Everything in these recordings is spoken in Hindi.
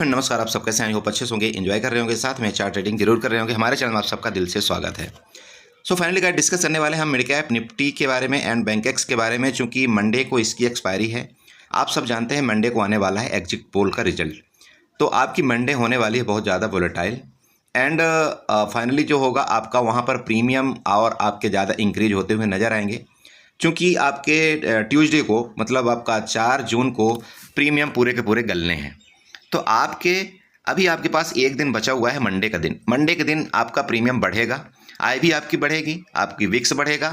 नमस्कार, आप सब कैसे हैं? होप अच्छे से होंगे, एंजॉय कर रहे होंगे, साथ में चार्ट ट्रेडिंग जरूर कर रहे होंगे। हमारे चैनल में आप सबका दिल से स्वागत है। सो फाइनली गाइस, डिस्कस करने वाले हैं हम मिड कैप निफ्टी के बारे में एंड बैंकेक्स के बारे में, चूंकि मंडे को इसकी एक्सपायरी है। आप सब जानते हैं मंडे को आने वाला है एग्जिट पोल का रिजल्ट, तो आपकी मंडे होने वाली है बहुत ज़्यादा वोलेटाइल एंड फाइनली जो होगा आपका वहाँ पर प्रीमियम और आपके ज़्यादा इंक्रीज होते हुए नज़र आएंगे, चूँकि आपके ट्यूसडे को मतलब आपका 4 जून को प्रीमियम पूरे के पूरे गलने हैं। तो अभी आपके पास एक दिन बचा हुआ है, मंडे के दिन आपका प्रीमियम बढ़ेगा, आय भी आपकी बढ़ेगी, आपकी विक्स बढ़ेगा,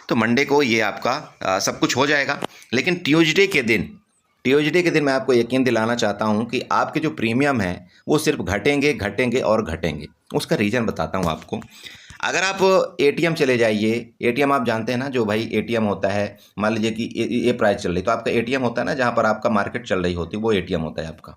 तो मंडे को ये आपका सब कुछ हो जाएगा। लेकिन ट्यूसडे के दिन मैं आपको यकीन दिलाना चाहता हूँ कि आपके जो प्रीमियम है वो सिर्फ घटेंगे और घटेंगे। उसका रीज़न बताता हूँ आपको। अगर आप एटीएम चले जाइए, एटीएम आप जानते हैं ना, जो भाई एटीएम होता है, मान लीजिए कि ये प्राइस चल रही, तो आपका एटीएम होता है ना, जहाँ पर आपका मार्केट चल रही होती है, वो एटीएम होता है आपका।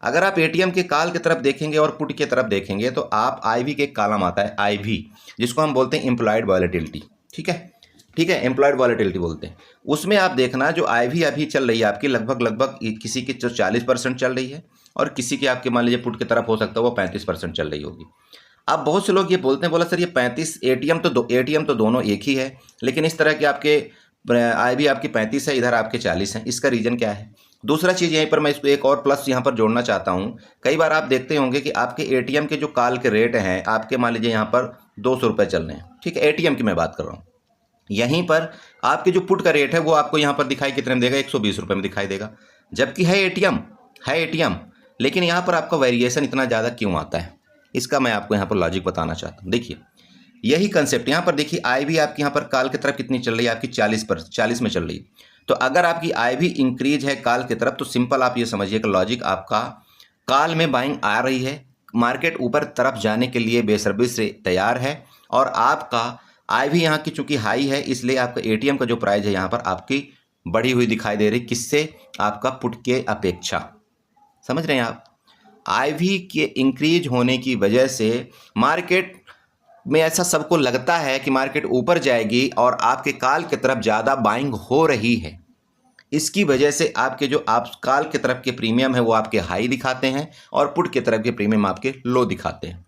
अगर आप एटीएम के कॉल की तरफ देखेंगे और पुट की तरफ देखेंगे तो आप आईवी के कॉलम आता है, आईवी, जिसको हम बोलते हैं इम्प्लॉयड वॉलेटिलिटी। ठीक है, एम्प्लॉयड वॉलेटिलिटी बोलते हैं। उसमें आप देखना जो आईवी अभी चल रही है आपकी लगभग किसी की जो 40% चल रही है और किसी की आपके मान लीजिए पुट की तरफ हो सकता है वो 35% चल रही होगी। अब बहुत से लोग ये बोलते हैं, बोला सर ये 35 एटीएम तो दोनों एक ही है, लेकिन इस तरह के आपके आईवी आपकी 35 है, इधर आपके 40 हैं, इसका रीज़न क्या है? दूसरा चीज़ यहीं पर मैं इसको एक और प्लस यहाँ पर जोड़ना चाहता हूँ। कई बार आप देखते होंगे कि आपके एटीएम के जो कॉल के रेट हैं, आपके मान लीजिए यहाँ पर 200 रुपये चल रहे हैं, ठीक है, एटीएम की मैं बात कर रहा हूँ। यहीं पर आपके जो पुट का रेट है वो आपको यहाँ पर दिखाई कितने में देगा? 120 रुपये में दिखाई देगा, जबकि है एटीएम, लेकिन यहाँ पर आपका वेरिएशन इतना ज़्यादा क्यों आता है? इसका मैं आपको यहाँ पर लॉजिक बताना चाहता हूँ। देखिए, यही कंसेप्ट यहाँ पर देखिए, आई भी आपकी यहाँ पर कॉल की तरफ कितनी चल रही है? आपकी 40 में चल रही है। तो अगर आपकी आई भी इंक्रीज है कॉल की तरफ, तो सिंपल आप ये समझिए कि लॉजिक आपका कॉल में बाइंग आ रही है, मार्केट ऊपर तरफ जाने के लिए बेसब्री से तैयार है, और आपका आई भी यहाँ की चूंकि हाई है, इसलिए आपका एटीएम का जो प्राइस है यहाँ पर आपकी बढ़ी हुई दिखाई दे रही। किससे? आपका पुट के अपेक्षा। समझ रहे हैं आप? आईवी के इंक्रीज होने की वजह से मार्केट में ऐसा सबको लगता है कि मार्केट ऊपर जाएगी और आपके कॉल की तरफ ज़्यादा बाइंग हो रही है। इसकी वजह से आपके जो आप कॉल की तरफ के प्रीमियम है वो आपके हाई दिखाते हैं और पुट की तरफ के प्रीमियम आपके लो दिखाते हैं।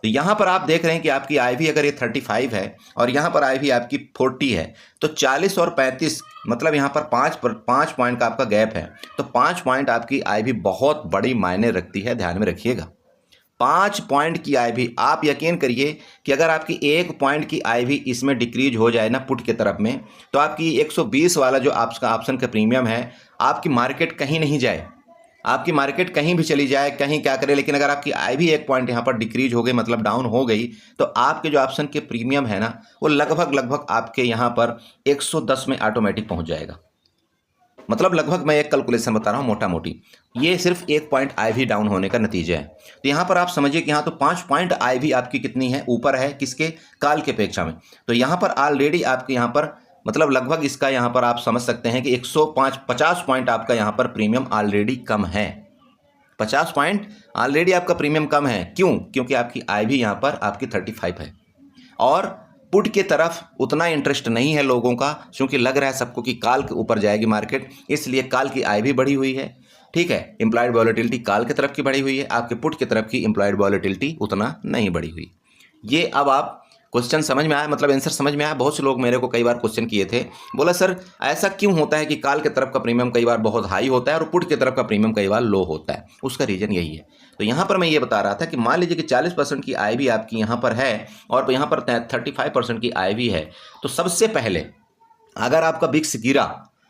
तो यहाँ पर आप देख रहे हैं कि आपकी आईवी अगर ये 35 है और यहाँ पर आईवी आपकी 40 है, तो 40 और 35 मतलब यहाँ पर 5 पॉइंट का आपका गैप है। तो 5 पॉइंट आपकी आईवी बहुत बड़ी मायने रखती है, ध्यान में रखिएगा। 5 पॉइंट की आईवी, आप यकीन करिए कि अगर आपकी 1 पॉइंट की आईवी इसमें डिक्रीज हो जाए ना पुट की तरफ में, तो आपकी 120 वाला जो आपका ऑप्शन का प्रीमियम है, आपकी मार्केट कहीं नहीं जाए, आपकी मार्केट कहीं भी चली जाए, कहीं क्या करे, लेकिन अगर आपकी आईवी 1 पॉइंट यहाँ पर डिक्रीज हो गई, मतलब डाउन हो गई, तो आपके जो ऑप्शन के प्रीमियम है ना, वो लगभग आपके यहाँ पर 110 में ऑटोमेटिक पहुँच जाएगा। मतलब लगभग मैं एक कैलकुलेशन बता रहा हूँ मोटा मोटी, ये सिर्फ 1 पॉइंट आईवी डाउन होने का नतीजा है। तो यहाँ पर आप समझिए कि यहाँ तो 5 पॉइंट आईवी आपकी कितनी है? ऊपर है, किसके? कॉल की अपेक्षा में। तो यहाँ पर ऑलरेडी आपके यहाँ पर मतलब लगभग इसका यहाँ पर आप समझ सकते हैं कि 50 पॉइंट आपका यहाँ पर प्रीमियम ऑलरेडी कम है। 50 पॉइंट ऑलरेडी आपका प्रीमियम कम है। क्यों? क्योंकि आपकी आईवी यहाँ पर आपकी 35 है और पुट के तरफ उतना इंटरेस्ट नहीं है लोगों का, क्योंकि लग रहा है सबको कि कॉल के ऊपर जाएगी मार्केट, इसलिए कॉल की आय भी बढ़ी हुई है। ठीक है, एम्प्लॉयड वॉलेटिलिटी कॉल की तरफ की बढ़ी हुई है, आपके पुट की तरफ की एम्प्लॉयड वॉलेटिलिटी उतना नहीं बढ़ी हुई। ये अब आप क्वेश्चन समझ में आया, मतलब आंसर समझ में आया। बहुत से लोग मेरे को कई बार क्वेश्चन किए थे, बोला सर ऐसा क्यों होता है कि कॉल की तरफ का प्रीमियम कई बार बहुत हाई होता है और पुट की तरफ का प्रीमियम कई बार लो होता है? उसका रीज़न यही है। तो यहाँ पर मैं ये बता रहा था कि मान लीजिए कि 40% की आईवी आपकी यहाँ पर है और यहाँ पर 35% की आईवी है, तो सबसे पहले अगर आपका बिक्स गिरा,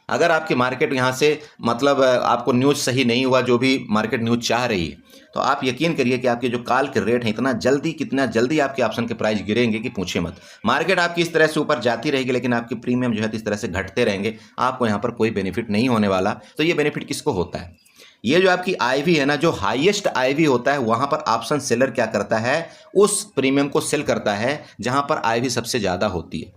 अगर आपकी मार्केट यहाँ से मतलब आपको न्यूज़ सही नहीं हुआ, जो भी मार्केट न्यूज़ चाह रही है, तो आप यकीन करिए कि आपके जो कॉल के रेट हैं कितना जल्दी आपके ऑप्शन के प्राइस गिरेंगे कि पूछे मत। मार्केट आपकी इस तरह से ऊपर जाती रहेगी, लेकिन आपके प्रीमियम जो है इस तरह से घटते रहेंगे, आपको यहाँ पर कोई बेनिफिट नहीं होने वाला। तो ये बेनिफिट किसको होता है? ये जो आपकी आईवी है ना, जो हाईएस्ट आईवी होता है, वहाँ पर ऑप्शन सेलर क्या करता है? उस प्रीमियम को सेल करता है जहाँ पर आईवी सबसे ज़्यादा होती है,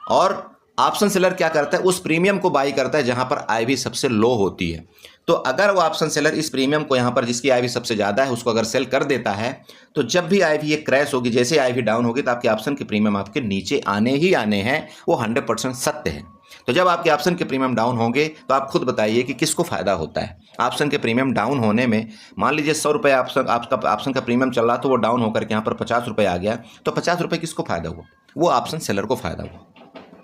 और ऑप्शन सेलर क्या करता है? उस प्रीमियम को बाई करता है जहां पर आईवी सबसे लो होती है। तो अगर वो ऑप्शन सेलर इस प्रीमियम को यहाँ पर जिसकी आईवी सबसे ज़्यादा है उसको अगर सेल कर देता है, तो जब भी आईवी ये क्रैश होगी, जैसे आईवी डाउन होगी, तो आपके ऑप्शन के प्रीमियम आपके नीचे आने ही आने हैं। वो 100% सत्य है। तो जब आपके ऑप्शन के प्रीमियम डाउन होंगे तो आप खुद बताइए कि किसको फायदा होता है। ऑप्शन के प्रीमियम डाउन होने में, मान लीजिए 100 रुपये आपका ऑप्शन का प्रीमियम चल रहा, तो वो डाउन होकर के यहाँ पर 50 रुपये आ गया, तो 50 रुपये किसको फायदा हुआ? वो ऑप्शन सेलर को फायदा हुआ।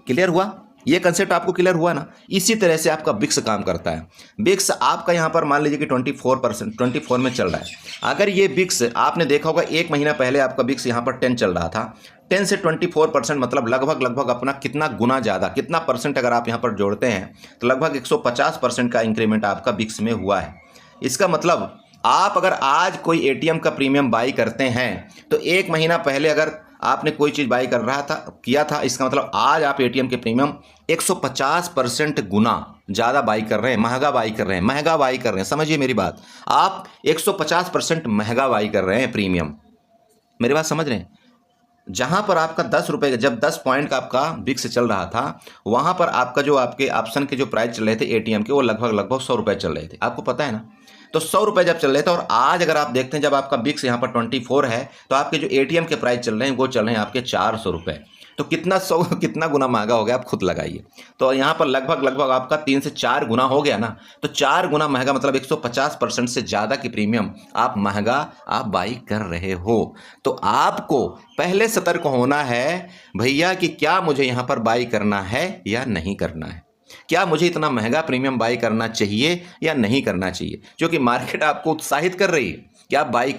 क्लियर हुआ? ये कंसेप्ट आपको क्लियर हुआ ना? इसी तरह से आपका बिक्स काम करता है। बिक्स आपका यहाँ पर मान लीजिए कि 24 में चल रहा है। अगर ये बिक्स आपने देखा होगा, एक महीना पहले आपका बिक्स यहाँ पर 10 चल रहा था, 10 से 24% मतलब लगभग अपना कितना गुना ज़्यादा, कितना परसेंट अगर आप यहाँ पर जोड़ते हैं तो लगभग 150% का इंक्रीमेंट आपका बिक्स में हुआ है। इसका मतलब आप अगर आज कोई एटीएम का प्रीमियम बाई करते हैं तो एक महीना पहले अगर आपने कोई चीज़ बाई किया था, इसका मतलब आज आप एटीएम के प्रीमियम 150% गुना ज़्यादा बाई कर रहे हैं, महंगा बाई कर रहे हैं। समझिए मेरी बात, आप 150% महंगा बाई कर रहे हैं प्रीमियम। मेरी बात समझ रहे हैं? जहां पर आपका 10 रुपये का, जब 10 पॉइंट का आपका बिक्स चल रहा था, वहां पर आपका जो आपके ऑप्शन के जो प्राइस चल रहे थे एटीएम के, वो लगभग 100 रुपये चल रहे थे। आपको पता है ना? तो 100 रुपये जब चल रहे थे, और आज अगर आप देखते हैं जब आपका बिक्स यहाँ पर 24 है, तो आपके जो एटीएम के प्राइस चल रहे हैं वो चल रहे हैं आपके 400 रुपये। तो कितना गुना महंगा हो गया, आप खुद लगाइए। तो यहाँ पर लगभग आपका 3 से 4 गुना हो गया ना। तो 4 गुना महंगा मतलब 150% से ज़्यादा की प्रीमियम आप महंगा आप बाई कर रहे हो। तो आपको पहले सतर्क होना है भैया कि क्या मुझे यहाँ पर बाई करना है या नहीं करना है, क्या मुझे इतना महंगा प्रीमियम बाई करना चाहिए या नहीं करना चाहिए। क्योंकि मार्केट आपको उत्साहित कर रही है कि आप बाई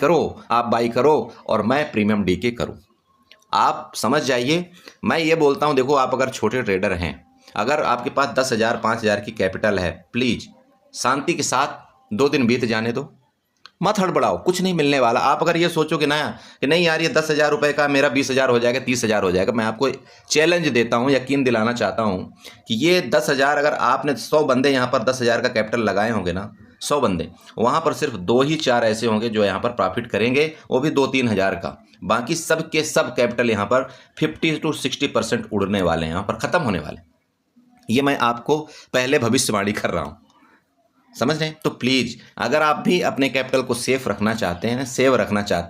करो और मैं प्रीमियम डीके करूं। आप समझ जाइए, मैं ये बोलता हूं, देखो आप अगर छोटे ट्रेडर हैं, अगर आपके पास 10,000 5,000 की कैपिटल है, प्लीज़ शांति के साथ 2 दिन बीत जाने दो, मत हड़बड़ाओ, कुछ नहीं मिलने वाला। आप अगर ये सोचोगे ना कि नहीं यार ये 10,000 रुपये का मेरा 20,000 हो जाएगा, 30,000 हो जाएगा, मैं आपको चैलेंज देता हूँ, यकीन दिलाना चाहता हूँ कि ये 10,000 अगर आपने 100 बंदे यहाँ पर 10,000 का कैपिटल लगाए होंगे ना, 100 बंदे, वहाँ पर सिर्फ 2 ही 4 ऐसे होंगे जो यहाँ पर प्रॉफिट करेंगे, वो भी 2-3 हज़ार का। बाकी सब के सब कैपिटल यहाँ पर 50 to 60% उड़ने वाले हैं, यहाँ पर ख़त्म होने वाले। ये मैं आपको पहले भविष्यवाणी कर रहा हूँ, समझ रहे हैं? तो प्लीज़ अगर आप भी अपने कैपिटल को सेव रखना चाहते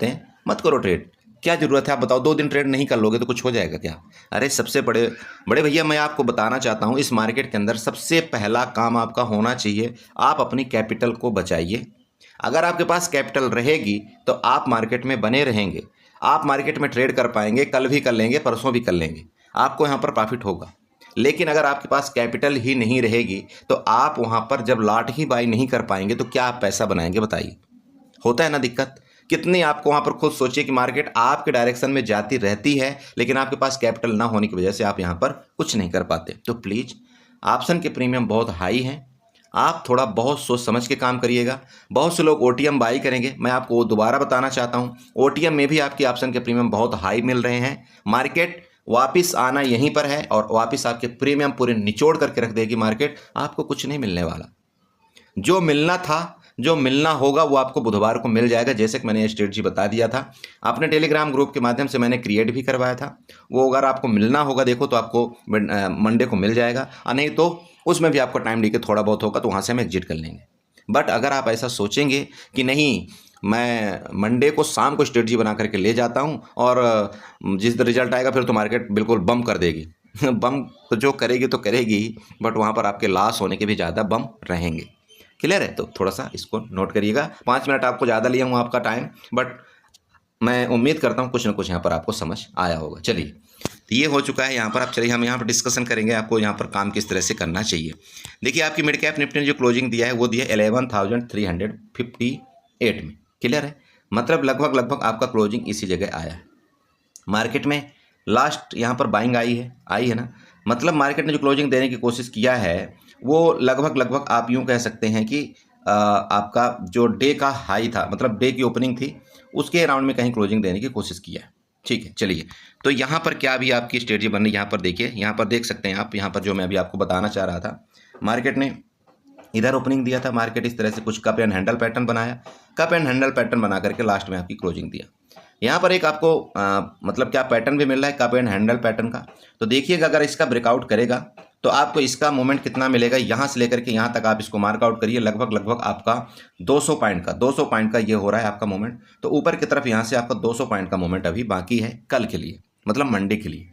हैं, मत करो ट्रेड। क्या ज़रूरत है? आप बताओ, 2 दिन ट्रेड नहीं कर लोगे तो कुछ हो जाएगा क्या? अरे सबसे बड़े भैया मैं आपको बताना चाहता हूँ, इस मार्केट के अंदर सबसे पहला काम आपका होना चाहिए, आप अपनी कैपिटल को बचाइए। अगर आपके पास कैपिटल रहेगी तो आप मार्केट में बने रहेंगे, आप मार्केट में ट्रेड कर पाएंगे, कल भी कर लेंगे, परसों भी कर लेंगे, आपको यहाँ पर प्रॉफिट होगा। लेकिन अगर आपके पास कैपिटल ही नहीं रहेगी तो आप वहाँ पर जब लॉट ही बाई नहीं कर पाएंगे तो क्या आप पैसा बनाएंगे? बताइए। होता है ना दिक्कत? कितनी आपको वहाँ पर खुद सोचिए कि मार्केट आपके डायरेक्शन में जाती रहती है, लेकिन आपके पास कैपिटल ना होने की वजह से आप यहाँ पर कुछ नहीं कर पाते। तो प्लीज़, ऑप्शन के प्रीमियम बहुत हाई हैं, आप थोड़ा बहुत सोच समझ के काम करिएगा। बहुत से लोग ओटीएम बाई करेंगे, मैं आपको वो दोबारा बताना चाहता हूँ, ओटीएम में भी आपके ऑप्शन के प्रीमियम बहुत हाई मिल रहे हैं। मार्केट वापिस आना यहीं पर है और वापिस आपके प्रीमियम पूरे निचोड़ करके रख देगी मार्केट, आपको कुछ नहीं मिलने वाला। जो मिलना था, जो मिलना होगा वो आपको बुधवार को मिल जाएगा, जैसे कि मैंने स्ट्रेटजी बता दिया था। अपने टेलीग्राम ग्रुप के माध्यम से मैंने क्रिएट भी करवाया था, वो अगर आपको मिलना होगा देखो तो आपको मंडे को मिल जाएगा, और नहीं तो उसमें भी आपको टाइम लेके थोड़ा बहुत होगा तो वहाँ से हम एग्जिट कर लेंगे। बट अगर आप ऐसा सोचेंगे कि नहीं मैं मंडे को शाम को स्ट्रेटजी बना करके ले जाता हूँ और जिस रिजल्ट आएगा फिर तो मार्केट बिल्कुल बम कर देगी बम तो जो करेगी तो करेगी, बट वहाँ पर आपके लॉस होने के भी ज़्यादा बम रहेंगे। क्लियर है? तो थोड़ा सा इसको नोट करिएगा। 5 मिनट आपको ज़्यादा लिया हूँ आपका टाइम, बट मैं उम्मीद करता हूँ कुछ ना कुछ यहाँ पर आपको समझ आया होगा। चलिए, तो ये हो चुका है यहाँ पर। अब चलिए हम यहाँ पर डिस्कशन करेंगे आपको यहाँ पर काम किस तरह से करना चाहिए। देखिए आपकी मिड कैप निफ्टी ने जो क्लोजिंग दिया है वो दिया 11,358 में। क्लियर है? मतलब लगभग आपका क्लोजिंग इसी जगह आया है। मार्केट में लास्ट यहाँ पर बाइंग आई है ना, मतलब मार्केट ने जो क्लोजिंग देने की कोशिश किया है वो लगभग आप यूँ कह सकते हैं कि आपका जो डे का हाई था, मतलब डे की ओपनिंग थी, उसके अराउंड में कहीं क्लोजिंग देने की कोशिश किया है। ठीक है, चलिए तो यहाँ पर क्या भी आपकी स्ट्रेटजी बन रही है, यहाँ पर देखिए, यहाँ पर देख सकते हैं आप, यहाँ पर जो मैं अभी आपको बताना चाह रहा था, मार्केट ने इधर ओपनिंग दिया था, मार्केट इस तरह से कुछ कप एंड हैंडल पैटर्न बनाया, कप एंड हैंडल पैटर्न बना करके लास्ट में आपकी क्लोजिंग दिया। यहाँ पर एक आपको मतलब क्या पैटर्न भी मिल रहा है कप एंड हैंडल पैटर्न का। तो देखिएगा अगर इसका ब्रेकआउट करेगा तो आपको इसका मोमेंट कितना मिलेगा, यहाँ से लेकर के यहाँ तक आप इसको मार्क आउट करिए, लगभग आपका 200 पॉइंट का ये हो रहा है आपका मोमेंट। तो ऊपर की तरफ यहाँ से आपका 200 पॉइंट का मोमेंट अभी बाकी है कल के लिए, मतलब मंडे के लिए।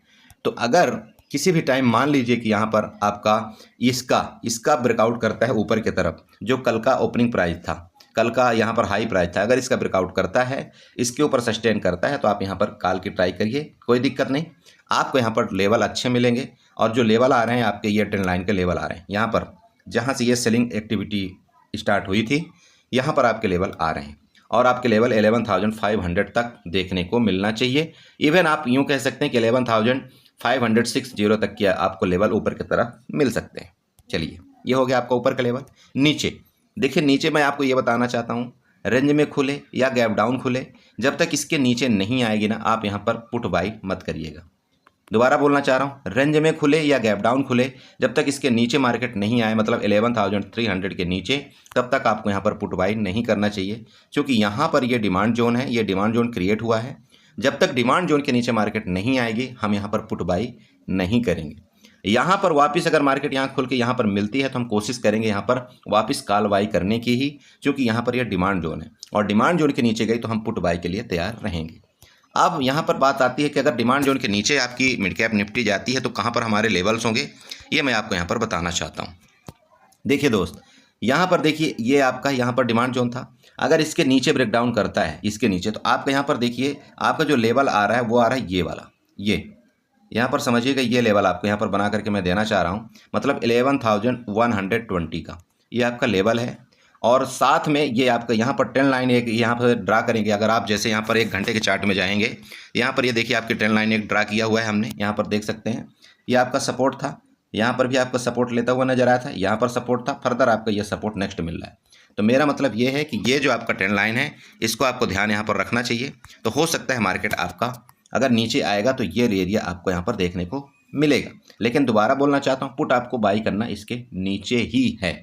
तो अगर किसी भी टाइम मान लीजिए कि यहाँ पर आपका इसका ब्रेकआउट करता है ऊपर की तरफ, जो कल का ओपनिंग प्राइस था, कल का यहाँ पर हाई प्राइस था, अगर इसका ब्रेकआउट करता है, इसके ऊपर सस्टेन करता है, तो आप यहाँ पर कॉल की ट्राई करिए, कोई दिक्कत नहीं। आपको यहाँ पर लेवल अच्छे मिलेंगे, और जो लेवल आ रहे हैं आपके ये ट्रेंड लाइन के लेवल आ रहे हैं, यहाँ पर जहाँ से ये सेलिंग एक्टिविटी स्टार्ट हुई थी, यहाँ पर आपके लेवल आ रहे हैं, और आपके लेवल 11,500 तक देखने को मिलना चाहिए। इवन आप यूँ कह सकते हैं कि 11,560 तक की आपको लेवल ऊपर की तरफ मिल सकते हैं। चलिए, ये हो गया आपका ऊपर का लेवल। नीचे देखिए, नीचे मैं आपको ये बताना चाहता हूँ, रेंज में खुले या गैप डाउन खुले, जब तक इसके नीचे नहीं आएगी ना, आप यहाँ पर पुट बाई मत करिएगा। दोबारा बोलना चाह रहा हूँ, रेंज में खुले या गैप डाउन खुले, जब तक इसके नीचे मार्केट नहीं आए, मतलब 11,300 के नीचे, तब तक आपको यहाँ पर पुट बाई नहीं करना चाहिए, क्योंकि यहाँ पर ये डिमांड जोन है, ये डिमांड जोन क्रिएट हुआ है। जब तक डिमांड जोन के नीचे मार्केट नहीं आएगी, हम यहाँ पर पुट बाई नहीं करेंगे। यहाँ पर वापस अगर मार्केट यहाँ खुल के यहाँ पर मिलती है, तो हम कोशिश करेंगे यहाँ पर वापस कॉल बाई करने की ही, क्योंकि यहाँ पर यह डिमांड जोन है, और डिमांड जोन के नीचे गई तो हम पुट बाई के लिए तैयार रहेंगे। अब यहाँ पर बात आती है कि अगर डिमांड जोन के नीचे आपकी मिड कैप निफ्टी जाती है, तो कहाँ पर हमारे लेवल्स होंगे, ये मैं आपको यहाँ पर बताना चाहता हूँ। देखिए दोस्त, यहाँ पर देखिए, ये आपका यहाँ पर डिमांड जोन था, अगर इसके नीचे ब्रेक डाउन करता है, इसके नीचे, तो आपका यहाँ पर देखिए, आपका जो लेवल आ रहा है वो आ रहा है ये वाला, ये यहाँ पर समझिएगा, ये लेवल आपको यहाँ पर बना करके मैं देना चाह रहा हूँ, मतलब 11,120 का ये आपका लेवल है। और साथ में ये आपका यहाँ पर ट्रेंड लाइन एक यहाँ पर ड्रा करेंगे। अगर आप जैसे यहाँ पर 1 घंटे के चार्ट में जाएंगे, यहाँ पर ये देखिए आपकी ट्रेंड लाइन एक ड्रा किया हुआ है हमने, यहाँ पर देख सकते हैं, ये आपका सपोर्ट था, यहाँ पर भी आपका सपोर्ट लेता हुआ नजर आया था, यहाँ पर सपोर्ट था, फर्दर आपका ये सपोर्ट नेक्स्ट मिल रहा है। तो मेरा मतलब ये है कि ये जो आपका ट्रेंड लाइन है, इसको आपको ध्यान यहाँ पर रखना चाहिए। तो हो सकता है मार्केट आपका अगर नीचे आएगा तो ये एरिया आपको यहाँ पर देखने को मिलेगा, लेकिन दोबारा बोलना चाहता हूँ, पुट आपको बाई करना इसके नीचे ही है।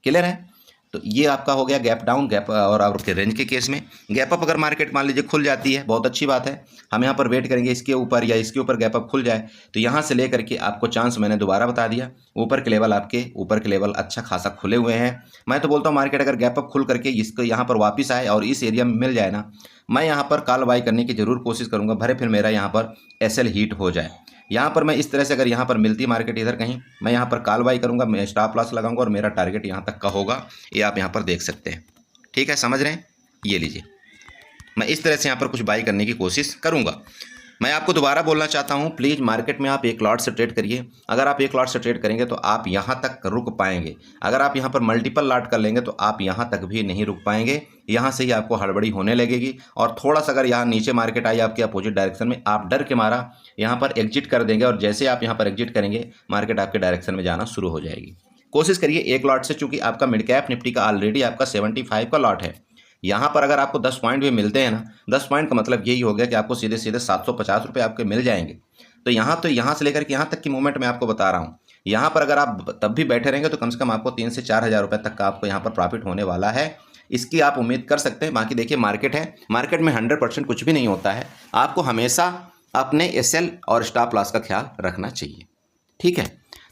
क्लियर है? तो ये आपका हो गया गैप डाउन, गैप। और आपके रेंज के केस में गैप अप अगर मार्केट मान लीजिए खुल जाती है, बहुत अच्छी बात है, हम यहाँ पर वेट करेंगे इसके ऊपर या इसके ऊपर गैप अप खुल जाए, तो यहाँ से लेकर के आपको चांस, मैंने दोबारा बता दिया, ऊपर के लेवल, आपके ऊपर के लेवल अच्छा खासा खुले हुए हैं। मैं तो बोलता हूँ मार्केट अगर गैप अप खुल करके इसको यहाँ पर वापस आए और इस एरिया में मिल जाए ना, मैं यहाँ पर कॉल बाई करने की जरूर कोशिश करूँगा, भरे फिर मेरा यहाँ पर एसएल हीट हो जाए। यहाँ पर मैं इस तरह से, अगर यहाँ पर मिलती है मार्केट इधर कहीं, मैं यहाँ पर कॉल बाई करूँगा, मैं स्टॉप लॉस लगाऊंगा, और मेरा टारगेट यहाँ तक का होगा, ये आप यहाँ पर देख सकते हैं। ठीक है, समझ रहे हैं? ये लीजिए, मैं इस तरह से यहाँ पर कुछ बाई करने की कोशिश करूँगा। मैं आपको दोबारा बोलना चाहता हूँ, प्लीज़ मार्केट में आप 1 लॉट से ट्रेड करिए। अगर आप 1 लॉट से ट्रेड करेंगे तो आप यहाँ तक रुक पाएंगे। अगर आप यहाँ पर मल्टीपल लॉट कर लेंगे तो आप यहाँ तक भी नहीं रुक पाएंगे, यहाँ से ही आपको हड़बड़ी होने लगेगी। और थोड़ा सा अगर यहाँ नीचे मार्केट आई आपके अपोजिट डायरेक्शन में, आप डर के मारा यहाँ पर एग्जिट कर देंगे, और जैसे आप यहाँ पर एग्जिट करेंगे, मार्केट आपके डायरेक्शन में जाना शुरू हो जाएगी। कोशिश करिए 1 लॉट से, चूँकि आपका मिड कैप निफ्टी का ऑलरेडी आपका 75 का लॉट है। यहाँ पर अगर आपको 10 पॉइंट भी मिलते हैं ना, 10 पॉइंट का मतलब यही हो गया कि आपको सीधे सीधे 750 रुपये आपके मिल जाएंगे। तो यहाँ से लेकर के यहाँ तक की मूवमेंट मैं आपको बता रहा हूँ। यहाँ पर अगर आप तब भी बैठे रहेंगे तो कम से कम आपको 3 से 4 हज़ार रुपये तक का आपको यहाँ पर प्रॉफिट होने वाला है, इसकी आप उम्मीद कर सकते हैं। बाकी देखिए, मार्केट है, मार्केट में 100% कुछ भी नहीं होता है, आपको हमेशा अपने एसएल और स्टॉप लॉस का ख्याल रखना चाहिए। ठीक है,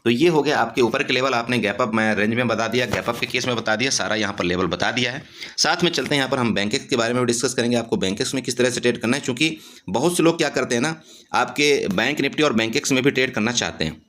तो ये हो गया आपके ऊपर के लेवल। आपने गैप अप, मैं रेंज में बता दिया, गैप अप के केस में बता दिया, सारा यहाँ पर लेवल बता दिया है। साथ में चलते हैं, यहाँ पर हम बैंकेक्स के बारे में डिस्कस करेंगे, आपको बैंकेक्स में किस तरह से ट्रेड करना है, क्योंकि बहुत से लोग क्या करते हैं ना, आपके बैंक निफ्टी और बैंकेक्स में भी ट्रेड करना चाहते हैं।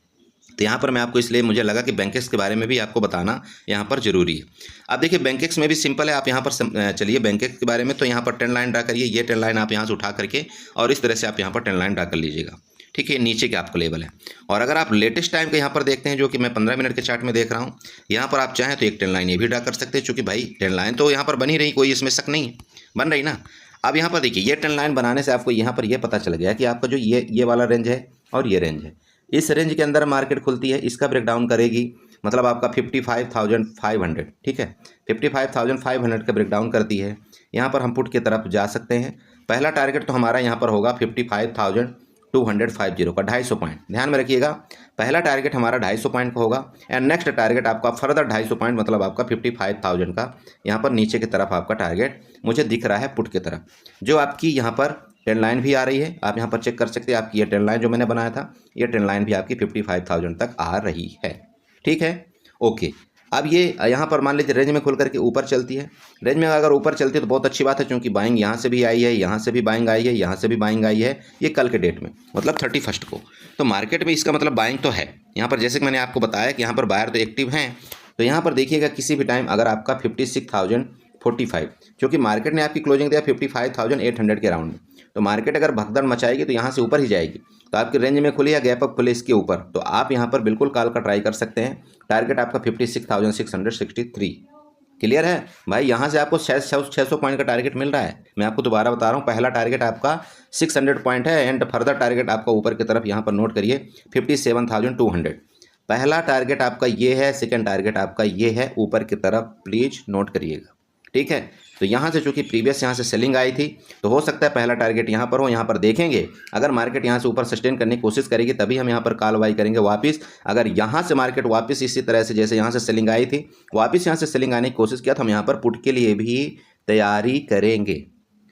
तो यहाँ पर मैं आपको, इसलिए मुझे लगा कि बैंकेक्स के बारे में भी आपको बताना यहाँ पर जरूरी है। अब देखिए, बैंकेक्स में भी सिंपल है, आप यहाँ पर चलिए बैंकेक्स के बारे में, तो यहाँ पर ट्रेंड लाइन ड्रा करिए, ये ट्रेंड लाइन आप यहाँ से उठा करके और इस तरह से आप यहाँ पर ट्रेंड लाइन ड्रा कर लीजिएगा। ठीक है, नीचे के आपका लेवल है। और अगर आप लेटेस्ट टाइम का यहाँ पर देखते हैं, जो कि मैं 15 मिनट के चार्ट में देख रहा हूँ, यहाँ पर आप चाहें तो एक ट्रेंड लाइन ये भी ड्रा कर सकते हैं, चूँकि भाई ट्रेंड लाइन तो यहाँ पर बनी रही, कोई इसमें शक नहीं है, बन रही ना। अब यहाँ पर देखिए, ये ट्रेंड लाइन बनाने से आपको यहाँ पर ये पता चल गया कि आपका जो ये वाला रेंज है और ये रेंज है, इस रेंज के अंदर मार्केट खुलती है, इसका ब्रेकडाउन करेगी, मतलब आपका 55,500। ठीक है, 55,500 का ब्रेकडाउन करती है। यहाँ पर हम पुट की तरफ जा सकते हैं। पहला टारगेट तो हमारा यहाँ पर होगा 250 का 250 पॉइंट, ध्यान में रखिएगा। पहला टारगेट हमारा 250 पॉइंट का होगा एंड नेक्स्ट टारगेट आपका फर्दर 250 पॉइंट, मतलब आपका 55,000 का यहाँ पर नीचे की तरफ आपका टारगेट मुझे दिख रहा है पुट की तरफ। जो आपकी यहाँ पर ट्रेंड लाइन भी आ रही है, आप यहाँ पर चेक कर सकते हैं। आपकी ये ट्रेंड लाइन जो मैंने बनाया था, ये ट्रेंड लाइन भी आपकी 55,000 तक आ रही है। ठीक है, ओके। अब ये यहाँ पर मान लीजिए रेंज में खुल करके ऊपर चलती है। रेंज में अगर ऊपर चलती है तो बहुत अच्छी बात है, क्योंकि बाइंग यहाँ से भी आई है, यहाँ से भी बाइंग आई है, यहाँ से भी बाइंग आई है। ये कल के डेट में मतलब 31 को, तो मार्केट में इसका मतलब बाइंग तो है। यहाँ पर जैसे कि मैंने आपको बताया कि यहाँ पर बायर तो एक्टिव हैं। तो यहाँ पर देखिएगा किसी भी टाइम अगर आपका 56,045, क्योंकि मार्केट ने आपकी क्लोजिंग दिया 55,800 के अराउंड में, तो मार्केट अगर भगदड़ मचाएगी तो यहाँ से ऊपर ही जाएगी। तो आपकी रेंज में खुली या गैप अप खुले इसके ऊपर, तो आप यहाँ पर बिल्कुल कॉल का ट्राई कर सकते हैं। टारगेट आपका 56,663। क्लियर है भाई, यहाँ से आपको 600 पॉइंट का टारगेट मिल रहा है। मैं आपको दोबारा बता रहा हूँ, पहला टारगेट आपका 600 पॉइंट है एंड फर्दर टारगेट आपका ऊपर की तरफ यहाँ पर नोट करिए 57,200। पहला टारगेट आपका ये है, सेकंड टारगेट आपका ये है, ऊपर की तरफ प्लीज नोट करिएगा। ठीक है, तो यहाँ से चूंकि प्रीवियस यहाँ से सेलिंग आई थी, तो हो सकता है पहला टारगेट यहाँ पर हो। यहाँ पर देखेंगे अगर मार्केट यहाँ से ऊपर सस्टेन करने की कोशिश करेगी तभी हम यहाँ पर कॉल बाई करेंगे वापस। अगर यहाँ से मार्केट वापस इसी तरह से जैसे यहाँ से सेलिंग आई थी, वापस यहाँ से सेलिंग आने की कोशिश किया तो हम यहाँ पर पुट के लिए भी तैयारी करेंगे।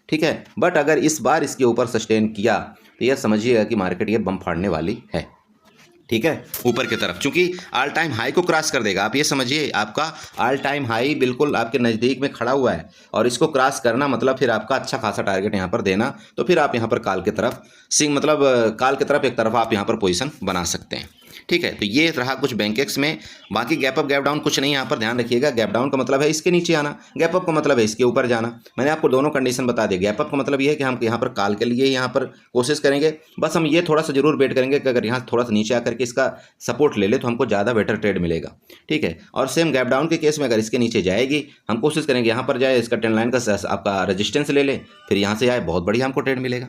ठीक है, बट अगर इस बार इसके ऊपर सस्टेन किया तो यह समझिएगा कि मार्केट ये बम फाड़ने वाली है। ठीक है, ऊपर की तरफ, क्योंकि ऑल टाइम हाई को क्रॉस कर देगा। आप ये समझिए आपका ऑल टाइम हाई बिल्कुल आपके नज़दीक में खड़ा हुआ है और इसको क्रॉस करना मतलब फिर आपका अच्छा खासा टारगेट यहाँ पर देना, तो फिर आप यहाँ पर कॉल की तरफ मतलब कॉल की तरफ एक तरफ आप यहाँ पर पोजीशन बना सकते हैं। ठीक है, तो ये रहा कुछ बैंक एक्स में। बाकी गैप अप गैप डाउन कुछ नहीं, यहाँ पर ध्यान रखिएगा। गैप डाउन का मतलब है इसके नीचे आना, गैप अप का मतलब है इसके ऊपर जाना। मैंने आपको दोनों कंडीशन बता दी। गैप अप का मतलब ये है कि हम यहाँ पर कॉल के लिए यहाँ पर कोशिश करेंगे, बस हम ये थोड़ा सा जरूर वेट करेंगे कि अगर यहाँ थोड़ा सा नीचे आकर के इसका सपोर्ट ले ले तो हमको ज़्यादा बेटर ट्रेड मिलेगा। ठीक है, और सेम गैप डाउन के केस में अगर इसके नीचे जाएगी हम कोशिश करेंगे यहाँ पर जाए, इसका ट्रेंड लाइन का आपका रजिस्टेंस ले ले, फिर यहाँ से आए, बहुत बढ़िया हमको ट्रेड मिलेगा।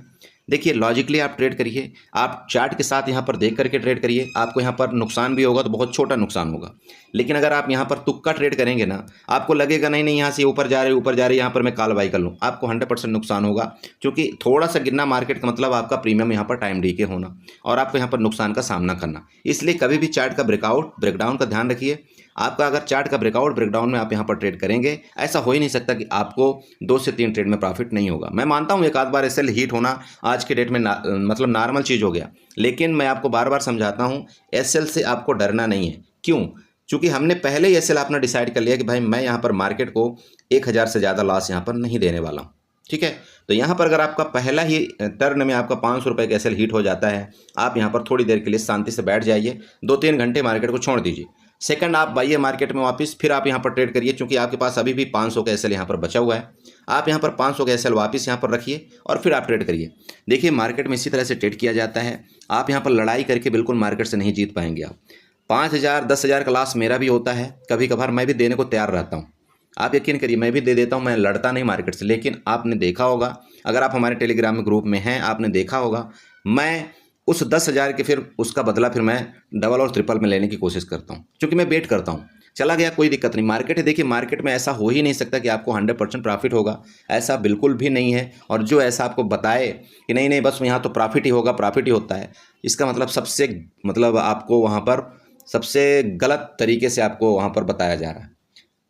देखिए लॉजिकली आप ट्रेड करिए, आप चार्ट के साथ यहाँ पर देख करके ट्रेड करिए। आपको यहाँ पर नुकसान भी होगा तो बहुत छोटा नुकसान होगा, लेकिन अगर आप यहाँ पर तुक्का ट्रेड करेंगे ना, आपको लगेगा नहीं नहीं यहाँ से ऊपर जा रहे यहाँ पर मैं कॉल बाई कर लूँ, आपको 100% नुकसान होगा। क्योंकि थोड़ा सा गिरना मार्केट का मतलब आपका प्रीमियम यहाँ पर टाइम डीके होना और आपको यहाँ पर नुकसान का सामना करना। इसलिए कभी भी चार्ट का ब्रेकआउट ब्रेकडाउन का ध्यान रखिए। आपका अगर चार्ट का ब्रेकआउट ब्रेकडाउन में आप यहाँ पर ट्रेड करेंगे, ऐसा हो ही नहीं सकता कि आपको 2 से 3 ट्रेड में प्रॉफिट नहीं होगा। मैं मानता हूँ एक आध बार एसएल हीट होना आज के डेट में मतलब नॉर्मल चीज़ हो गया, लेकिन मैं आपको बार बार समझाता हूँ एसएल से आपको डरना नहीं है। क्यों? क्योंकि हमने पहले ही एसएल अपना डिसाइड कर लिया कि भाई मैं यहाँ पर मार्केट को 1000 से ज़्यादा लॉस यहाँ पर नहीं देने वाला हूँ। ठीक है, तो यहाँ पर अगर आपका पहला ही टर्न में आपका 500 रुपये का एसएल हीट हो जाता है, आप यहाँ पर थोड़ी देर के लिए शांति से बैठ जाइए, 2-3 घंटे मार्केट को छोड़ दीजिए। सेकंड आप आइए मार्केट में वापस, फिर आप यहाँ पर ट्रेड करिए, क्योंकि आपके पास अभी भी 500 का एसएल यहाँ पर बचा हुआ है। आप यहाँ पर 500 का एसएल वापस यहाँ पर रखिए और फिर आप ट्रेड करिए। देखिए मार्केट में इसी तरह से ट्रेड किया जाता है। आप यहाँ पर लड़ाई करके बिल्कुल मार्केट से नहीं जीत पाएंगे। आप 5,000 10,000 का लॉस मेरा भी होता है, कभी कभार मैं भी देने को तैयार रहता हूँ। आप यकीन करिए मैं भी दे देता हूँ, मैं लड़ता नहीं मार्केट से। लेकिन आपने देखा होगा, अगर आप हमारे टेलीग्राम में ग्रुप में हैं, आपने देखा होगा मैं उस 10,000 के फिर उसका बदला फिर मैं डबल और ट्रिपल में लेने की कोशिश करता हूँ, क्योंकि मैं वेट करता हूँ। चला गया कोई दिक्कत नहीं, मार्केट है। देखिए मार्केट में ऐसा हो ही नहीं सकता कि आपको 100% प्रॉफिट होगा, ऐसा बिल्कुल भी नहीं है। और जो ऐसा आपको बताए कि नहीं नहीं बस यहाँ तो प्रॉफिट ही होगा, प्रॉफिट ही होता है, इसका मतलब सबसे आपको वहाँ पर सबसे गलत तरीके से आपको वहाँ पर बताया जा रहा है।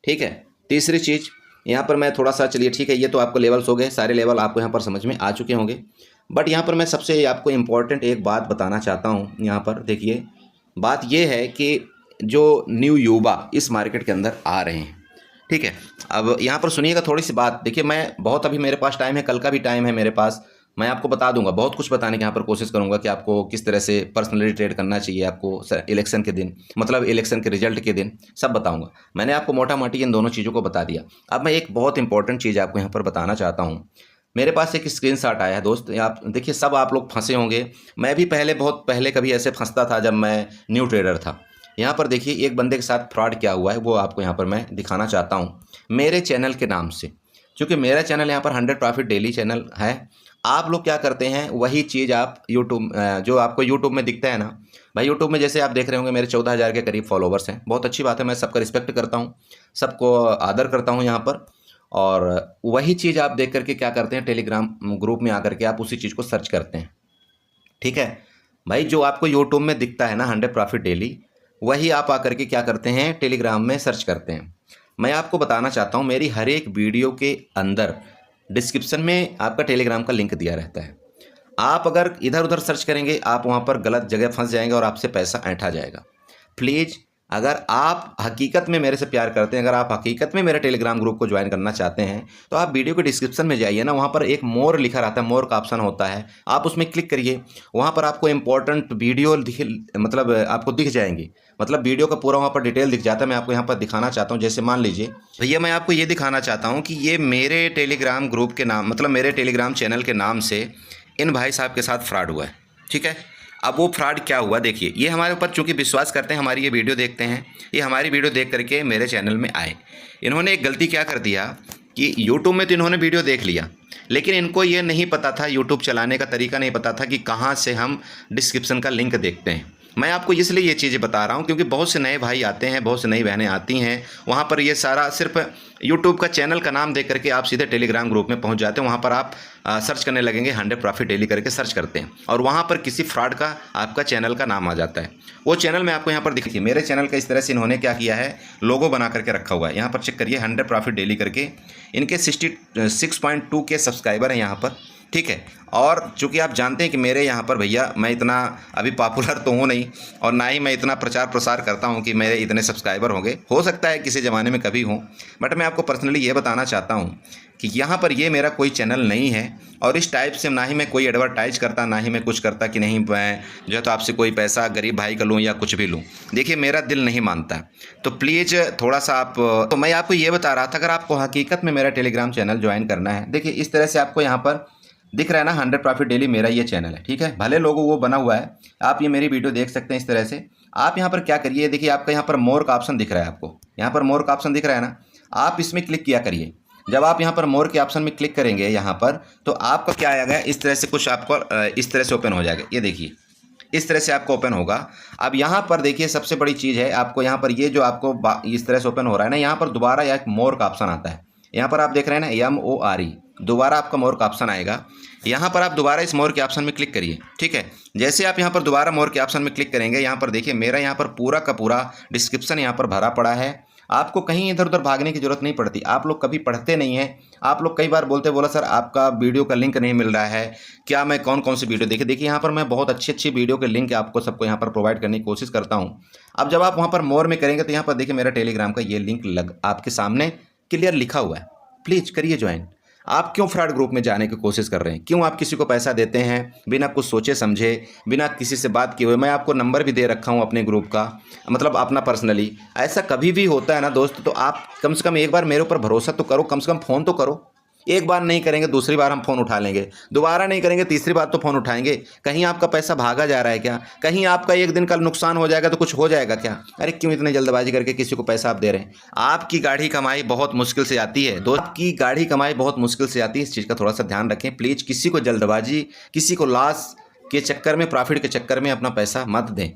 ठीक है, तीसरी चीज़ यहाँ पर मैं थोड़ा सा, चलिए ठीक है, ये तो आपको लेवल्स हो गए, सारे लेवल आपको यहाँ पर समझ में आ चुके होंगे। बट यहाँ पर मैं सबसे आपको इम्पॉर्टेंट एक बात बताना चाहता हूँ। यहाँ पर देखिए बात ये है कि जो न्यू युवा इस मार्केट के अंदर आ रहे हैं, ठीक है, अब यहाँ पर सुनिएगा थोड़ी सी बात। देखिए मैं बहुत अभी मेरे पास टाइम है, कल का भी टाइम है मेरे पास, मैं आपको बता दूंगा, बहुत कुछ बताने की यहाँ पर कोशिश करूंगा कि आपको किस तरह से पर्सनली ट्रेड करना चाहिए आपको इलेक्शन के दिन, मतलब इलेक्शन के रिजल्ट के दिन, सब बताऊंगा। मैंने आपको मोटा मोटी इन दोनों चीज़ों को बता दिया। अब मैं एक बहुत इंपॉर्टेंट चीज़ आपको यहाँ पर बताना चाहता हूँ। मेरे पास एक स्क्रीनशॉट आया है दोस्त, आप देखिए, सब आप लोग फंसे होंगे, मैं भी पहले बहुत पहले कभी ऐसे फंसता था जब मैं न्यू ट्रेडर था। यहाँ पर देखिए एक बंदे के साथ फ्रॉड क्या हुआ है वो आपको यहाँ पर मैं दिखाना चाहता हूँ मेरे चैनल के नाम से, क्योंकि मेरा चैनल यहाँ पर 100 प्रॉफिट डेली चैनल है। आप लोग क्या करते हैं वही चीज़ आप यूट्यूब, जो आपको यूट्यूब में दिखता है ना भाई, यूट्यूब में जैसे आप देख रहे होंगे मेरे 14,000 के करीब फॉलोवर्स हैं, बहुत अच्छी बात है, मैं सबका रिस्पेक्ट करता हूँ, सबको आदर करता हूँ यहाँ पर। और वही चीज़ आप देख करके क्या करते हैं, टेलीग्राम ग्रुप में आकर के आप उसी चीज़ को सर्च करते हैं। ठीक है भाई, जो आपको यूट्यूब में दिखता है ना 100 प्रॉफिट डेली, वही आप आकर के क्या करते हैं, टेलीग्राम में सर्च करते हैं। मैं आपको बताना चाहता हूँ, मेरी हर एक वीडियो के अंदर डिस्क्रिप्शन में आपका टेलीग्राम का लिंक दिया रहता है। आप अगर इधर उधर सर्च करेंगे, आप वहाँ पर गलत जगह फंस जाएंगे और आपसे पैसा ऐंठा जाएगा। प्लीज़, अगर आप हकीकत में मेरे से प्यार करते हैं, अगर आप हकीकत में मेरे टेलीग्राम ग्रुप को ज्वाइन करना चाहते हैं, तो आप वीडियो के डिस्क्रिप्शन में जाइए ना, वहाँ पर एक मोर लिखा रहता है, मोर का ऑप्शन होता है, आप उसमें क्लिक करिए। वहाँ पर आपको इंपॉर्टेंट वीडियो मतलब आपको दिख जाएंगी, मतलब वीडियो का पूरा वहाँ पर डिटेल दिख जाता है। मैं आपको यहाँ पर दिखाना चाहता हूँ, जैसे मान लीजिए भैया, मैं आपको ये दिखाना चाहता हूँ कि ये मेरे टेलीग्राम ग्रुप के नाम, मतलब मेरे टेलीग्राम चैनल के नाम से इन भाई साहब के साथ फ्रॉड हुआ है। ठीक है, अब वो फ्रॉड क्या हुआ देखिए, ये हमारे ऊपर चूंकि विश्वास करते हैं, हमारी ये वीडियो देखते हैं, ये हमारी वीडियो देख करके मेरे चैनल में आए। इन्होंने एक गलती क्या कर दिया कि यूट्यूब में तो इन्होंने वीडियो देख लिया, लेकिन इनको ये नहीं पता था, यूट्यूब चलाने का तरीका नहीं पता था कि कहाँ से हम डिस्क्रिप्शन का लिंक देखते हैं। मैं आपको इसलिए ये चीज़ें बता रहा हूँ क्योंकि बहुत से नए भाई आते हैं, बहुत से नई बहनें आती हैं, वहाँ पर ये सारा सिर्फ यूट्यूब का चैनल का नाम देख करके आप सीधे टेलीग्राम ग्रुप में पहुँच जाते हैं। वहाँ पर आप सर्च करने लगेंगे 100 प्रॉफिट डेली करके सर्च करते हैं, और वहाँ पर किसी फ्रॉड का आपका चैनल का नाम आ जाता है। वो चैनल में आपको यहाँ पर दिखिए, मेरे चैनल का इस तरह से इन्होंने क्या किया है, लोगो बना करके रखा हुआ है। यहाँ पर चेक करिए, 100 प्रॉफिट डेली करके इनके 66.2 के सब्सक्राइबर हैं यहाँ पर। ठीक है, और चूंकि आप जानते हैं कि मेरे यहाँ पर भैया मैं इतना अभी पॉपुलर तो हूँ नहीं, और ना ही मैं इतना प्रचार प्रसार करता हूँ कि मेरे इतने सब्सक्राइबर होंगे, हो सकता है किसी ज़माने में कभी हों, बट मैं आपको पर्सनली ये बताना चाहता हूँ कि यहाँ पर ये मेरा कोई चैनल नहीं है, और इस टाइप से ना ही मैं कोई एडवर्टाइज करता, ना ही मैं कुछ करता कि नहीं मैं जो है तो आपसे कोई पैसा गरीब भाई का लूँ या कुछ भी लूँ। देखिए, मेरा दिल नहीं मानता, तो प्लीज़ थोड़ा सा आप, तो मैं आपको ये बता रहा था, अगर आपको हकीकत में मेरा टेलीग्राम चैनल ज्वाइन करना है, देखिए इस तरह से आपको यहाँ पर दिख रहा है ना, 100 प्रॉफिट डेली मेरा ये चैनल है। ठीक है, भले लोगों वो बना हुआ है, आप ये मेरी वीडियो देख सकते हैं इस तरह से। आप यहाँ पर क्या करिए, देखिए आपका यहाँ पर मोर का ऑप्शन दिख रहा है, आपको यहाँ पर मोर का ऑप्शन दिख रहा है ना, आप इसमें क्लिक किया करिए। जब आप यहाँ पर मोर के ऑप्शन में क्लिक करेंगे यहाँ पर, तो आपका क्या आएगा, इस तरह से कुछ आपको इस तरह से ओपन हो जाएगा। ये देखिए, इस तरह से आपको ओपन होगा। अब यहाँ पर देखिए, सबसे बड़ी चीज़ है, आपको यहाँ पर ये जो आपको इस तरह से ओपन हो रहा है ना, यहाँ पर दोबारा एक मोर का ऑप्शन आता है। यहाँ पर आप देख रहे हैं ना, MORE, दोबारा आपका मोर का ऑप्शन आएगा। यहाँ पर आप दोबारा इस मोर के ऑप्शन में क्लिक करिए। ठीक है, जैसे आप यहाँ पर दोबारा मोर के ऑप्शन में क्लिक करेंगे, यहाँ पर देखिए मेरा यहाँ पर पूरा का पूरा डिस्क्रिप्शन यहाँ पर भरा पड़ा है। आपको कहीं इधर उधर भागने की जरूरत नहीं पड़ती। आप लोग कभी पढ़ते नहीं हैं, आप लोग कई बार बोला सर आपका वीडियो का लिंक नहीं मिल रहा है, क्या मैं कौन कौन सी वीडियो देखिए यहाँ पर मैं बहुत अच्छी वीडियो के लिंक आपको सबको यहाँ पर प्रोवाइड करने की कोशिश करता हूँ। अब जब आप वहाँ पर मोर में करेंगे, तो यहाँ पर देखिए मेरा टेलीग्राम का ये लिंक आपके सामने क्लियर लिखा हुआ है। प्लीज़ करिए ज्वाइन। आप क्यों फ्रॉड ग्रुप में जाने की कोशिश कर रहे हैं? क्यों आप किसी को पैसा देते हैं बिना कुछ सोचे समझे, बिना किसी से बात किए हुए? मैं आपको नंबर भी दे रखा हूं अपने ग्रुप का, मतलब अपना पर्सनली। ऐसा कभी भी होता है ना दोस्त, तो आप कम से कम एक बार मेरे ऊपर भरोसा तो करो, कम से कम फ़ोन तो करो। एक बार नहीं करेंगे, दूसरी बार हम फ़ोन उठा लेंगे, दोबारा नहीं करेंगे, तीसरी बार तो फ़ोन उठाएंगे। कहीं आपका पैसा भागा जा रहा है क्या? कहीं आपका एक दिन का नुकसान हो जाएगा तो कुछ हो जाएगा क्या? अरे क्यों इतने जल्दबाजी करके किसी को पैसा आप दे रहे हैं? आपकी गाढ़ी कमाई बहुत मुश्किल से आती है दोस्त, आपकी गाढ़ी कमाई बहुत मुश्किल से आती है। इस चीज़ का थोड़ा सा ध्यान रखें प्लीज़। किसी को जल्दबाजी, किसी को लॉस के चक्कर में, प्रॉफिट के चक्कर में अपना पैसा मत दें।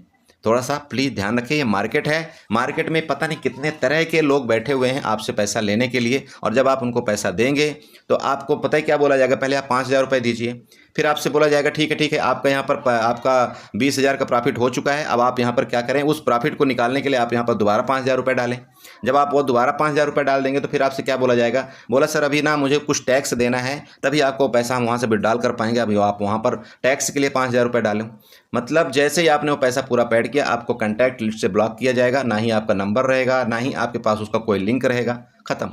थोड़ा सा प्लीज़ ध्यान रखें। ये मार्केट है, मार्केट में पता नहीं कितने तरह के लोग बैठे हुए हैं आपसे पैसा लेने के लिए, और जब आप उनको पैसा देंगे तो आपको पता है क्या बोला जाएगा, पहले आप 5,000 रुपये दीजिए, फिर आपसे बोला जाएगा ठीक है आपका यहाँ पर आपका 20,000 का प्रॉफिट हो चुका है। अब आप यहाँ पर क्या करें, उस प्रॉफिट को निकालने के लिए आप यहाँ पर दोबारा 5,000 रुपये डालें। जब आप वो दोबारा 5,000 रुपये डाल देंगे तो फिर आपसे क्या बोला जाएगा, बोला सर अभी ना मुझे कुछ टैक्स देना है, तभी आपको पैसा हम वहाँ से विड्रॉल कर पाएंगे, अभी आप वहाँ पर टैक्स के लिए 5,000 रुपये डालें। मतलब जैसे ही आपने वो पैसा पूरा पेड किया, आपको कॉन्टैक्ट लिस्ट से ब्लॉक किया जाएगा, ना ही आपका नंबर रहेगा, ना ही आपके पास उसका कोई लिंक रहेगा, ख़त्म।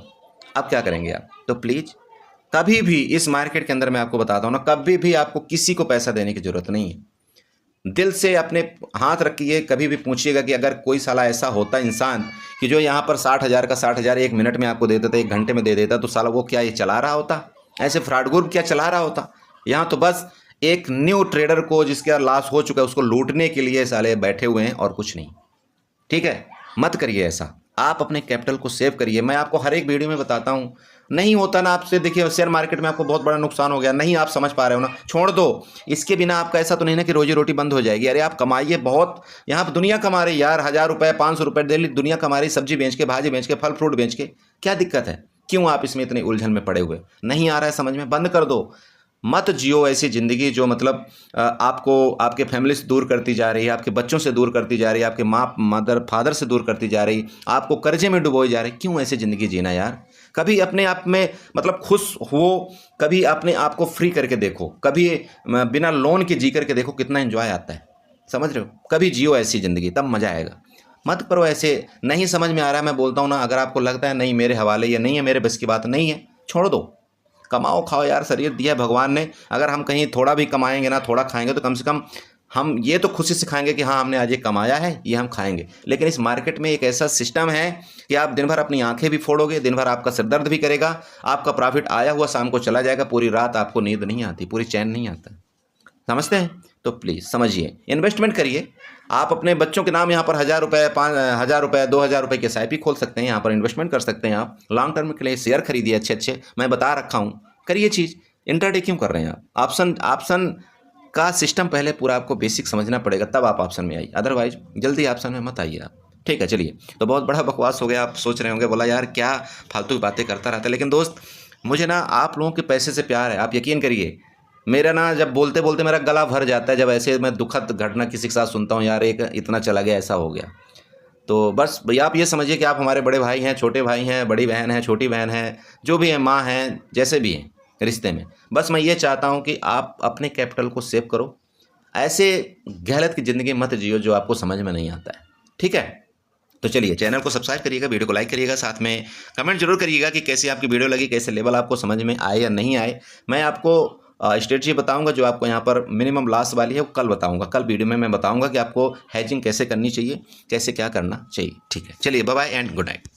अब क्या करेंगे आप? तो प्लीज़ कभी भी इस मार्केट के अंदर मैं आपको बताता हूँ ना, कभी भी आपको किसी को पैसा देने की ज़रूरत नहीं है। दिल से अपने हाथ रखिए, कभी भी पूछिएगा कि अगर कोई साला ऐसा होता इंसान कि जो यहाँ पर 60,000 का 60,000 1 मिनट में आपको दे देता, 1 घंटे में दे देता, तो साला वो क्या ये चला रहा होता? ऐसे फ्रॉड ग्रुप क्या चला रहा होता? यहाँ तो बस एक न्यू ट्रेडर को जिसका लॉस हो चुका है उसको लूटने के लिए साले बैठे हुए हैं और कुछ नहीं। ठीक है, मत करिए ऐसा। आप अपने कैपिटल को सेव करिए। मैं आपको हर एक वीडियो में बताता हूँ, नहीं होता ना आपसे, देखिए शेयर मार्केट में आपको बहुत बड़ा नुकसान हो गया, नहीं आप समझ पा रहे हो ना, छोड़ दो। इसके बिना आपका ऐसा तो नहीं ना कि रोजी रोटी बंद हो जाएगी। अरे आप कमाइए बहुत, यहाँ पर दुनिया कमा रही यार, 1,000 रुपये 500 रुपये डेली दुनिया कमा रही, सब्जी बेच के, भाजी बेच के, फल फ्रूट बेच के। क्या दिक्कत है? क्यों आप इसमें इतनी उलझन में पड़े हुए? नहीं आ रहा है समझ में? बंद कर दो। मत जियो ऐसी ज़िंदगी जो मतलब आपको आपके फैमिली से दूर करती जा रही है, आपके बच्चों से दूर करती जा रही है, आपके माँ मदर फादर से दूर करती जा रही, आपको कर्जे में डुबोई जा रही। क्यों ऐसी ज़िंदगी जीना यार? कभी अपने आप में मतलब खुश हो, कभी अपने आप को फ्री करके देखो, कभी बिना लोन के जी करके देखो, कितना एंजॉय आता है। समझ रहे हो? कभी जियो ऐसी ज़िंदगी, तब मज़ा आएगा। मत करो ऐसे। नहीं समझ में आ रहा है, मैं बोलता हूँ ना, अगर आपको लगता है नहीं मेरे हवाले, या नहीं है मेरे बस की बात नहीं है, छोड़ दो। कमाओ खाओ यार, शरीर दिया है भगवान ने। अगर हम कहीं थोड़ा भी कमाएंगे ना, थोड़ा खाएंगे, तो कम से कम हम ये तो खुशी से खाएंगे कि हाँ हमने आज ये कमाया है, ये हम खाएंगे। लेकिन इस मार्केट में एक ऐसा सिस्टम है कि आप दिन भर अपनी आंखें भी फोड़ोगे, दिन भर आपका सिर दर्द भी करेगा, आपका प्रॉफिट आया हुआ शाम को चला जाएगा, पूरी रात आपको नींद नहीं आती, पूरी चैन नहीं आता। समझते हैं? तो प्लीज़ समझिए, इन्वेस्टमेंट करिए। आप अपने बच्चों के नाम यहाँ पर 1000 रुपये, 5000 रुपये, 2000 रुपये के SIP खोल सकते हैं, यहाँ पर इन्वेस्टमेंट कर सकते हैं आप। लॉन्ग टर्म के लिए शेयर खरीदिए अच्छे अच्छे, मैं बता रखा हूँ, करिए चीज़। इंट्राडे क्यों कर रहे हैं आप? ऑप्शन का सिस्टम पहले पूरा आपको बेसिक समझना पड़ेगा, तब आप ऑप्शन में आइए, अदरवाइज जल्दी ऑप्शन में मत आइए आप। ठीक है, चलिए। तो बहुत बड़ा बकवास हो गया, आप सोच रहे होंगे बोला यार क्या फालतू की बातें करता रहता है। लेकिन दोस्त, मुझे ना आप लोगों के पैसे से प्यार है, आप यकीन करिए। मेरा ना जब बोलते बोलते मेरा गला भर जाता है, जब ऐसे मैं दुखद घटना किसी के साथ सुनता हूँ, यार एक इतना चला गया, ऐसा हो गया। तो बस भैया आप ये समझिए कि आप हमारे बड़े भाई हैं, छोटे भाई हैं, बड़ी बहन है, छोटी बहन है, जो भी है, माँ हैं, जैसे भी हैं रिश्ते में। बस मैं ये चाहता हूँ कि आप अपने कैपिटल को सेव करो, ऐसे गहलत की ज़िंदगी मत जियो जो आपको समझ में नहीं आता है। ठीक है? तो चलिए, चैनल को सब्सक्राइब करिएगा, वीडियो को लाइक करिएगा, साथ में कमेंट जरूर करिएगा कि कैसी आपकी वीडियो लगी, कैसे लेवल आपको समझ में आए या नहीं आए। मैं आपको स्ट्रेटजी बताऊंगा जो आपको यहाँ पर मिनिमम लॉस वाली है, वो कल बताऊंगा। कल वीडियो में मैं बताऊंगा कि आपको हेजिंग कैसे करनी चाहिए, कैसे क्या करना चाहिए। ठीक है, चलिए, bye bye and good night.